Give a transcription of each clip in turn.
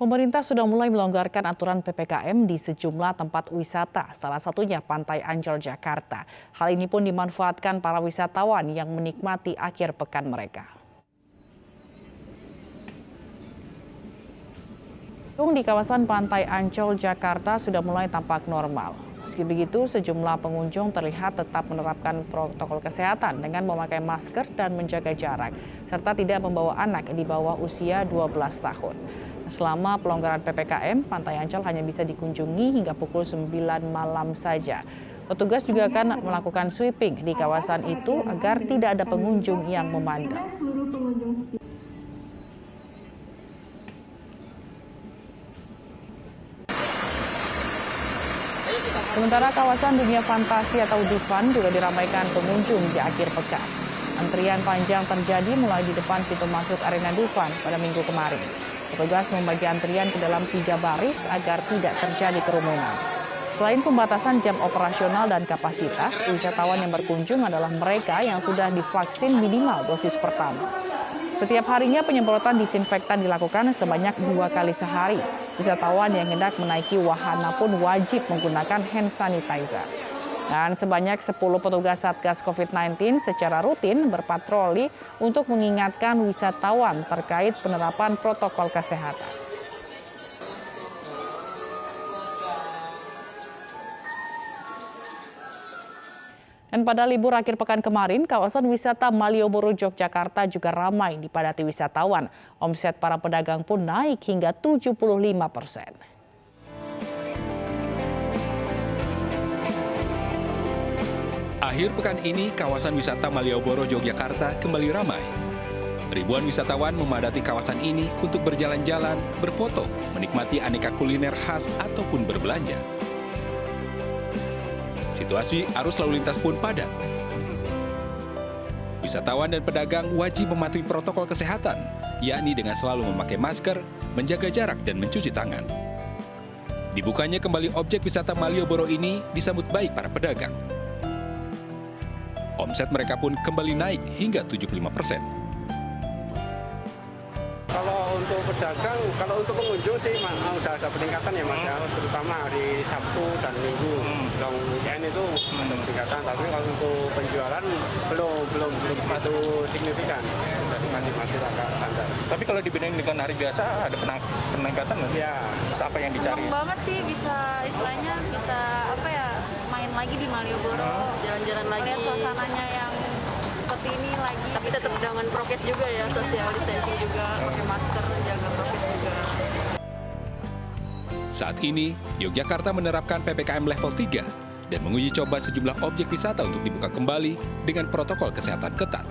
Pemerintah sudah mulai melonggarkan aturan PPKM di sejumlah tempat wisata, salah satunya Pantai Ancol, Jakarta. Hal ini pun dimanfaatkan para wisatawan yang menikmati akhir pekan mereka. Di kawasan Pantai Ancol, Jakarta sudah mulai tampak normal. Meski begitu, sejumlah pengunjung terlihat tetap menerapkan protokol kesehatan dengan memakai masker dan menjaga jarak, serta tidak membawa anak di bawah usia 12 tahun. Selama pelonggaran PPKM, Pantai Ancol hanya bisa dikunjungi hingga pukul 9 malam saja. Petugas juga akan melakukan sweeping di kawasan itu agar tidak ada pengunjung yang memandang. Sementara kawasan dunia fantasi atau Dufan juga diramaikan pengunjung di akhir pekan. Antrian panjang terjadi mulai di depan pintu masuk arena Dufan pada Minggu kemarin. Petugas membagi antrian ke dalam 3 baris agar tidak terjadi kerumunan. Selain pembatasan jam operasional dan kapasitas, wisatawan yang berkunjung adalah mereka yang sudah divaksin minimal dosis pertama. Setiap harinya penyemprotan disinfektan dilakukan sebanyak 2 kali sehari. Wisatawan yang hendak menaiki wahana pun wajib menggunakan hand sanitizer. Dan sebanyak 10 petugas Satgas COVID-19 secara rutin berpatroli untuk mengingatkan wisatawan terkait penerapan protokol kesehatan. Dan pada libur akhir pekan kemarin, kawasan wisata Malioboro, Yogyakarta juga ramai dipadati wisatawan. Omset para pedagang pun naik hingga 75%. Akhir pekan ini, kawasan wisata Malioboro, Yogyakarta kembali ramai. Ribuan wisatawan memadati kawasan ini untuk berjalan-jalan, berfoto, menikmati aneka kuliner khas ataupun berbelanja. Situasi arus lalu lintas pun padat. Wisatawan dan pedagang wajib mematuhi protokol kesehatan, yakni dengan selalu memakai masker, menjaga jarak, dan mencuci tangan. Dibukanya kembali objek wisata Malioboro ini disambut baik para pedagang. Omset mereka pun kembali naik hingga 75%. Kalau untuk pedagang, kalau untuk pengunjung sih udah ada peningkatan ya Mas ya, terutama hari Sabtu dan Minggu. Long weekend itu ada peningkatan, tapi kalau untuk penjualan belum satu signifikan. Jadi masih agak standar. Tapi kalau dibanding dengan hari biasa ada peningkatan nggak? Ya. Apa yang dicari? Senang banget sih bisa istilahnya bisa main lagi di Malioboro, jalan-jalan lagi. Lihat suasananya yang seperti ini lagi. Tapi tetap dengan prokes juga ya, social distancing juga, pakai masker, jaga prokes juga. Saat ini, Yogyakarta menerapkan PPKM level 3 dan menguji coba sejumlah objek wisata untuk dibuka kembali dengan protokol kesehatan ketat.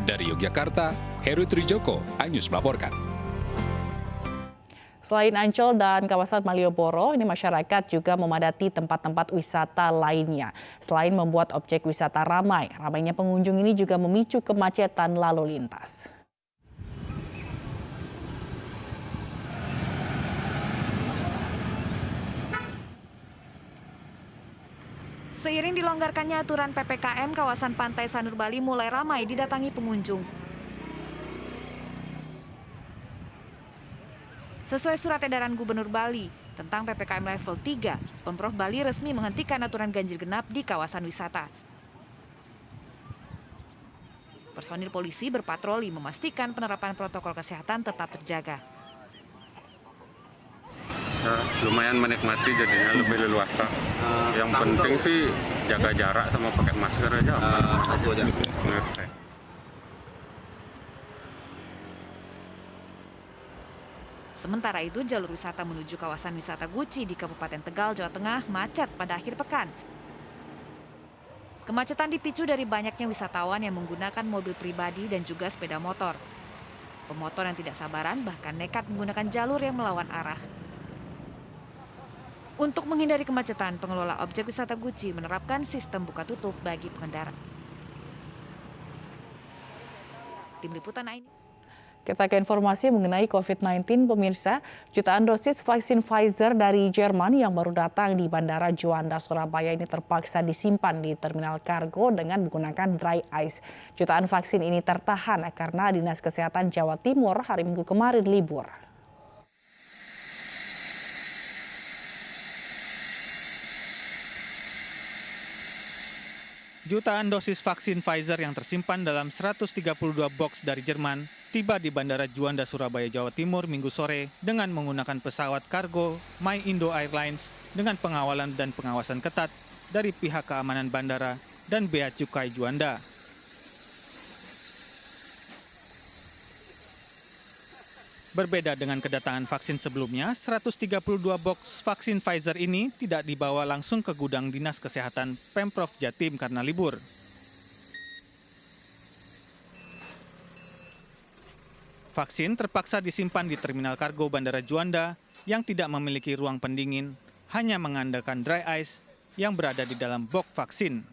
Dari Yogyakarta, Heru Trijoko, iNews melaporkan. Selain Ancol dan kawasan Malioboro, ini masyarakat juga memadati tempat-tempat wisata lainnya. Selain membuat objek wisata ramai, ramainya pengunjung ini juga memicu kemacetan lalu lintas. Seiring dilonggarkannya aturan PPKM, kawasan Pantai Sanur Bali mulai ramai didatangi pengunjung. Sesuai surat edaran Gubernur Bali tentang PPKM level 3, Pemprov Bali resmi menghentikan aturan ganjil genap di kawasan wisata. Personil polisi berpatroli memastikan penerapan protokol kesehatan tetap terjaga. Ya, lumayan menikmati jadinya lebih leluasa. Yang penting sih jaga jarak sama pakai masker aja. Sementara itu, jalur wisata menuju kawasan wisata Guci di Kabupaten Tegal, Jawa Tengah macet pada akhir pekan. Kemacetan dipicu dari banyaknya wisatawan yang menggunakan mobil pribadi dan juga sepeda motor. Pemotor yang tidak sabaran bahkan nekat menggunakan jalur yang melawan arah. Untuk menghindari kemacetan, pengelola objek wisata Guci menerapkan sistem buka tutup bagi pengendara. Tim Liputan iNews. Kita ke informasi mengenai COVID-19, pemirsa. Jutaan dosis vaksin Pfizer dari Jerman yang baru datang di Bandara Juanda, Surabaya ini terpaksa disimpan di terminal kargo dengan menggunakan dry ice. Jutaan vaksin ini tertahan karena Dinas Kesehatan Jawa Timur hari Minggu kemarin libur. Jutaan dosis vaksin Pfizer yang tersimpan dalam 132 box dari Jerman tiba di Bandara Juanda, Surabaya, Jawa Timur Minggu sore dengan menggunakan pesawat kargo My Indo Airlines dengan pengawalan dan pengawasan ketat dari pihak keamanan bandara dan Bea Cukai Juanda. Berbeda dengan kedatangan vaksin sebelumnya, 132 box vaksin Pfizer ini tidak dibawa langsung ke gudang Dinas Kesehatan Pemprov Jatim karena libur. Vaksin terpaksa disimpan di terminal kargo Bandara Juanda yang tidak memiliki ruang pendingin, hanya mengandalkan dry ice yang berada di dalam box vaksin.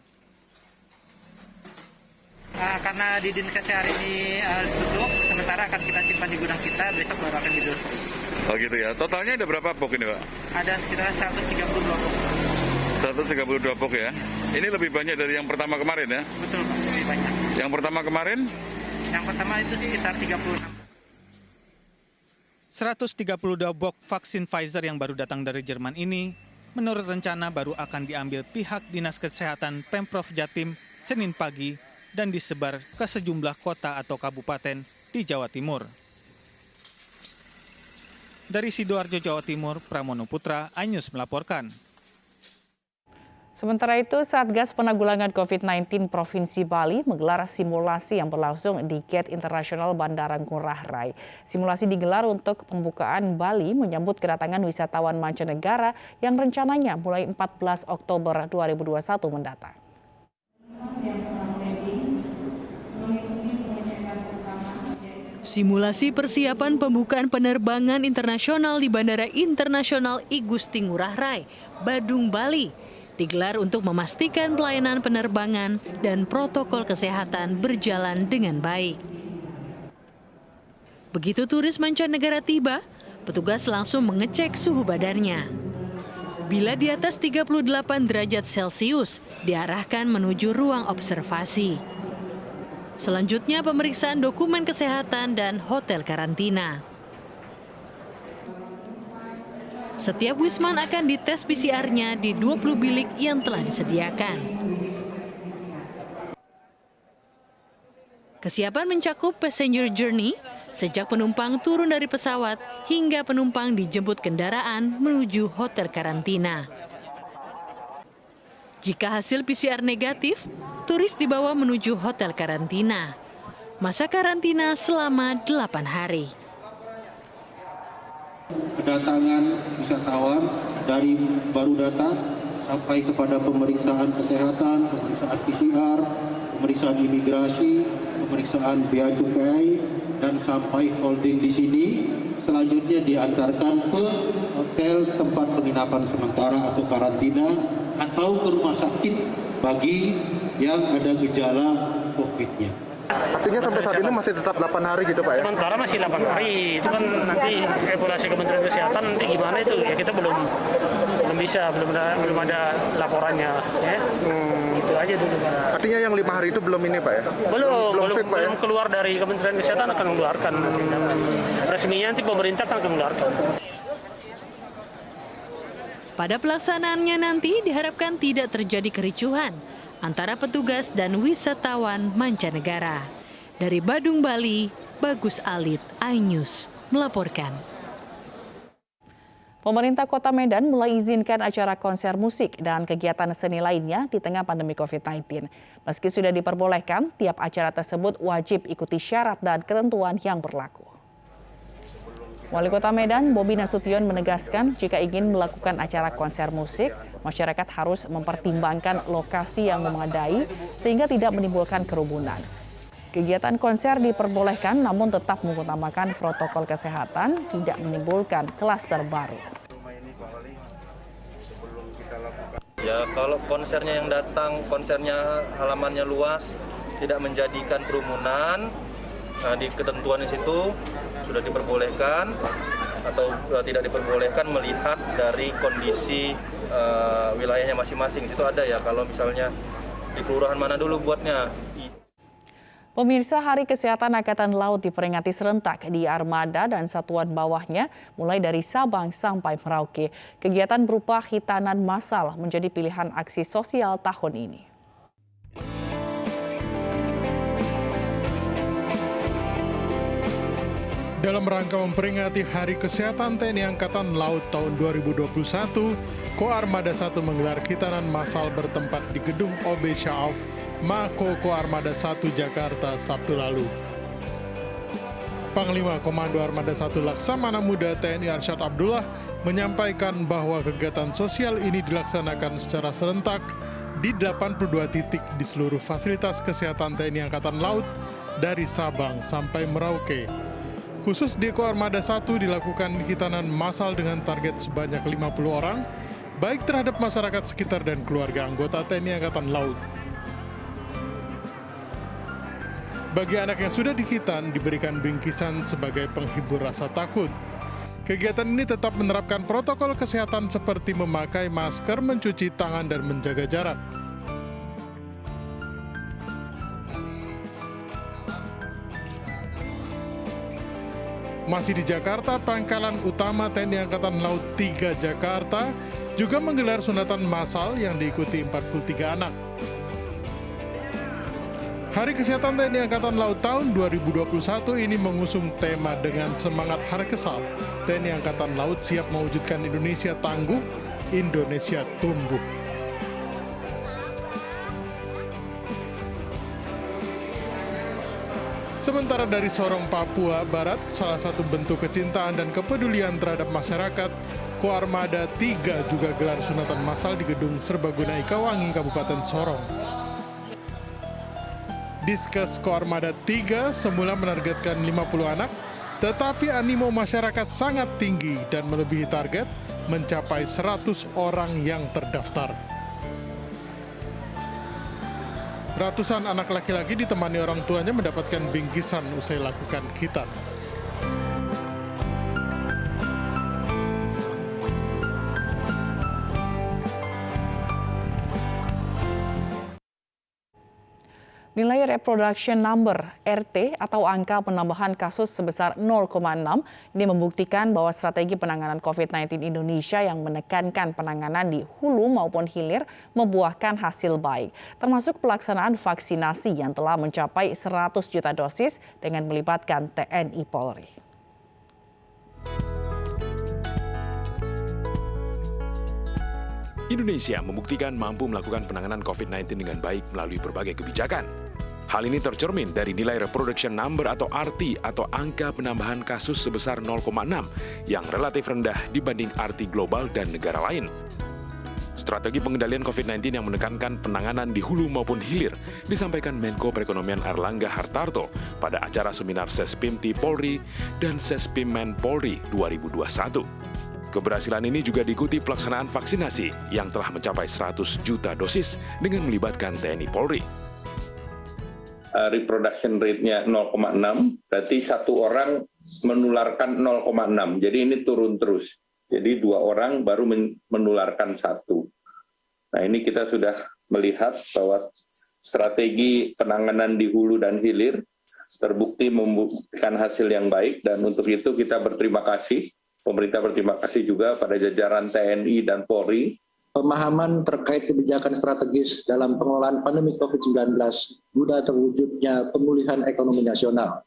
Karena di Dinkes hari ini tutup, sementara akan kita simpan di gudang kita, besok baru akan didistribusi. Oh gitu ya. Totalnya ada berapa box ini, Pak? Ada sekitar 132 box. 132 box ya. Ini lebih banyak dari yang pertama kemarin ya? Betul, Pak, lebih banyak. Yang pertama kemarin? Yang pertama itu sekitar 36. 132 box vaksin Pfizer yang baru datang dari Jerman ini, menurut rencana baru akan diambil pihak Dinas Kesehatan Pemprov Jatim Senin pagi dan disebar ke sejumlah kota atau kabupaten di Jawa Timur. Dari Sidoarjo, Jawa Timur, Pramono Putra, iNews melaporkan. Sementara itu, Satgas Penanggulangan COVID-19 Provinsi Bali menggelar simulasi yang berlangsung di Gate Internasional Bandara Ngurah Rai. Simulasi digelar untuk pembukaan Bali menyambut kedatangan wisatawan mancanegara yang rencananya mulai 14 Oktober 2021 mendatang. Simulasi persiapan pembukaan penerbangan internasional di Bandara Internasional I Gusti Ngurah Rai, Badung, Bali, digelar untuk memastikan pelayanan penerbangan dan protokol kesehatan berjalan dengan baik. Begitu turis mancanegara tiba, petugas langsung mengecek suhu badannya. Bila di atas 38 derajat Celcius, diarahkan menuju ruang observasi. Selanjutnya pemeriksaan dokumen kesehatan dan hotel karantina. Setiap wisman akan dites PCR-nya di 20 bilik yang telah disediakan. Kesiapan mencakup passenger journey, sejak penumpang turun dari pesawat hingga penumpang dijemput kendaraan menuju hotel karantina. Jika hasil PCR negatif, turis dibawa menuju hotel karantina. Masa karantina selama 8 hari. Kedatangan wisatawan dari baru datang sampai kepada pemeriksaan kesehatan, pemeriksaan PCR, pemeriksaan imigrasi, pemeriksaan bea cukai, dan sampai holding di sini, selanjutnya diantarkan ke hotel tempat penginapan sementara atau karantina atau ke rumah sakit bagi yang ada gejala COVID-nya. Artinya sampai saat ini masih tetap 8 hari gitu Pak ya? Sementara masih 8 hari, itu kan nanti evaluasi Kementerian Kesehatan nanti gimana itu ya kita belum bisa, belum ada laporannya ya. Itu aja dulu Pak. Artinya yang 5 hari itu belum ini Pak ya? Belum keluar dari Kementerian Kesehatan akan mengeluarkan nanti. Resminya nanti pemerintah akan mengeluarkan. Pada pelaksanaannya nanti diharapkan tidak terjadi kericuhan antara petugas dan wisatawan mancanegara. Dari Badung, Bali, Bagus Alit, iNews melaporkan. Pemerintah Kota Medan mulai izinkan acara konser musik dan kegiatan seni lainnya di tengah pandemi COVID-19. Meski sudah diperbolehkan, tiap acara tersebut wajib ikuti syarat dan ketentuan yang berlaku. Wali Kota Medan, Bobi Nasution menegaskan jika ingin melakukan acara konser musik, masyarakat harus mempertimbangkan lokasi yang memadai sehingga tidak menimbulkan kerumunan. Kegiatan konser diperbolehkan namun tetap mengutamakan protokol kesehatan, tidak menimbulkan klaster baru. Ya kalau konsernya yang datang, konsernya halamannya luas, tidak menjadikan kerumunan, di ketentuan di situ sudah diperbolehkan atau tidak diperbolehkan melihat dari kondisi wilayahnya masing-masing. Itu ada ya kalau misalnya di kelurahan mana dulu buatnya. Pemirsa, Hari Kesehatan Angkatan Laut diperingati serentak di armada dan satuan bawahnya mulai dari Sabang sampai Merauke. Kegiatan berupa hitanan massal menjadi pilihan aksi sosial tahun ini. Dalam rangka memperingati Hari Kesehatan TNI Angkatan Laut tahun 2021, Koarmada 1 menggelar khitanan massal bertempat di gedung OB Syaaf, Mako Koarmada 1 Jakarta Sabtu lalu. Panglima Komando Armada 1 Laksamana Muda TNI Arsyad Abdullah menyampaikan bahwa kegiatan sosial ini dilaksanakan secara serentak di 82 titik di seluruh fasilitas kesehatan TNI Angkatan Laut dari Sabang sampai Merauke. Khusus di Koarmada 1 dilakukan khitanan massal dengan target sebanyak 50 orang, baik terhadap masyarakat sekitar dan keluarga anggota TNI Angkatan Laut. Bagi anak yang sudah dikhitan, diberikan bingkisan sebagai penghibur rasa takut. Kegiatan ini tetap menerapkan protokol kesehatan seperti memakai masker, mencuci tangan, dan menjaga jarak. Masih di Jakarta, Pangkalan Utama TNI Angkatan Laut 3 Jakarta juga menggelar sunatan massal yang diikuti 43 anak. Hari Kesehatan TNI Angkatan Laut tahun 2021 ini mengusung tema dengan semangat Harkesal. TNI Angkatan Laut siap mewujudkan Indonesia tangguh, Indonesia tumbuh. Sementara dari Sorong, Papua Barat, salah satu bentuk kecintaan dan kepedulian terhadap masyarakat, Koarmada 3 juga gelar sunatan massal di Gedung Serbaguna Ikawangi, Kabupaten Sorong. Diskes Koarmada 3 semula menargetkan 50 anak, tetapi animo masyarakat sangat tinggi dan melebihi target, mencapai 100 orang yang terdaftar. Ratusan anak laki-laki ditemani orang tuanya mendapatkan bingkisan usai lakukan khitan. Nilai reproduction number (RT) atau angka penambahan kasus sebesar 0,6 ini membuktikan bahwa strategi penanganan COVID-19 Indonesia yang menekankan penanganan di hulu maupun hilir membuahkan hasil baik, termasuk pelaksanaan vaksinasi yang telah mencapai 100 juta dosis dengan melibatkan TNI Polri. Indonesia membuktikan mampu melakukan penanganan COVID-19 dengan baik melalui berbagai kebijakan. Hal ini tercermin dari nilai reproduction number atau RT atau angka penambahan kasus sebesar 0,6 yang relatif rendah dibanding RT global dan negara lain. Strategi pengendalian COVID-19 yang menekankan penanganan di hulu maupun hilir disampaikan Menko Perekonomian Airlangga Hartarto pada acara seminar Sespimti Polri dan Sespimmen Polri 2021. Keberhasilan ini juga diikuti pelaksanaan vaksinasi yang telah mencapai 100 juta dosis dengan melibatkan TNI Polri. Reproduction rate-nya 0,6, berarti satu orang menularkan 0,6. Jadi ini turun terus. Jadi 2 orang baru menularkan 1. Nah ini kita sudah melihat bahwa strategi penanganan di hulu dan hilir terbukti membuktikan hasil yang baik, dan untuk itu kita berterima kasih. Pemerintah berterima kasih juga pada jajaran TNI dan Polri. Pemahaman terkait kebijakan strategis dalam pengelolaan pandemi COVID-19 guna terwujudnya pemulihan ekonomi nasional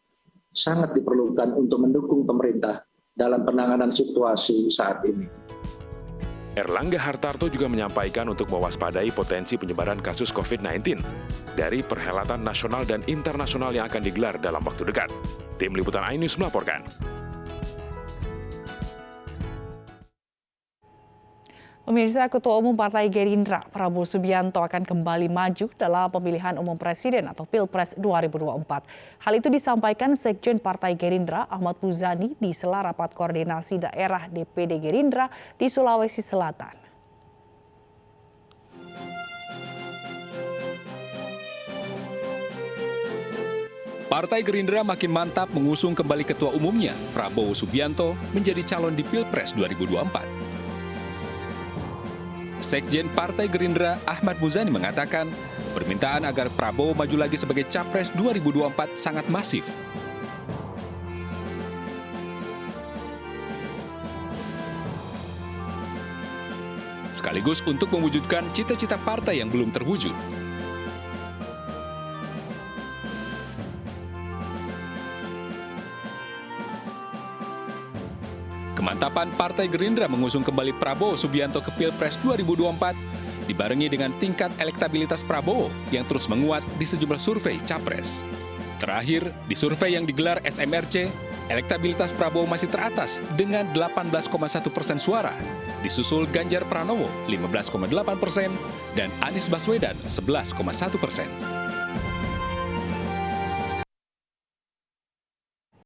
sangat diperlukan untuk mendukung pemerintah dalam penanganan situasi saat ini. Airlangga Hartarto juga menyampaikan untuk mewaspadai potensi penyebaran kasus COVID-19 dari perhelatan nasional dan internasional yang akan digelar dalam waktu dekat. Tim Liputan iNews melaporkan. Pemirsa, Ketua Umum Partai Gerindra Prabowo Subianto akan kembali maju dalam pemilihan umum presiden atau Pilpres 2024. Hal itu disampaikan Sekjen Partai Gerindra Ahmad Muzani di sela rapat koordinasi daerah DPD Gerindra di Sulawesi Selatan. Partai Gerindra makin mantap mengusung kembali ketua umumnya, Prabowo Subianto, menjadi calon di Pilpres 2024. Sekjen Partai Gerindra Ahmad Muzani mengatakan, permintaan agar Prabowo maju lagi sebagai Capres 2024 sangat masif. Sekaligus untuk mewujudkan cita-cita partai yang belum terwujud. Kemantapan Partai Gerindra mengusung kembali Prabowo Subianto ke Pilpres 2024 dibarengi dengan tingkat elektabilitas Prabowo yang terus menguat di sejumlah survei Capres. Terakhir, di survei yang digelar SMRC, elektabilitas Prabowo masih teratas dengan 18,1% suara, disusul Ganjar Pranowo 15,8% dan Anies Baswedan 11,1%.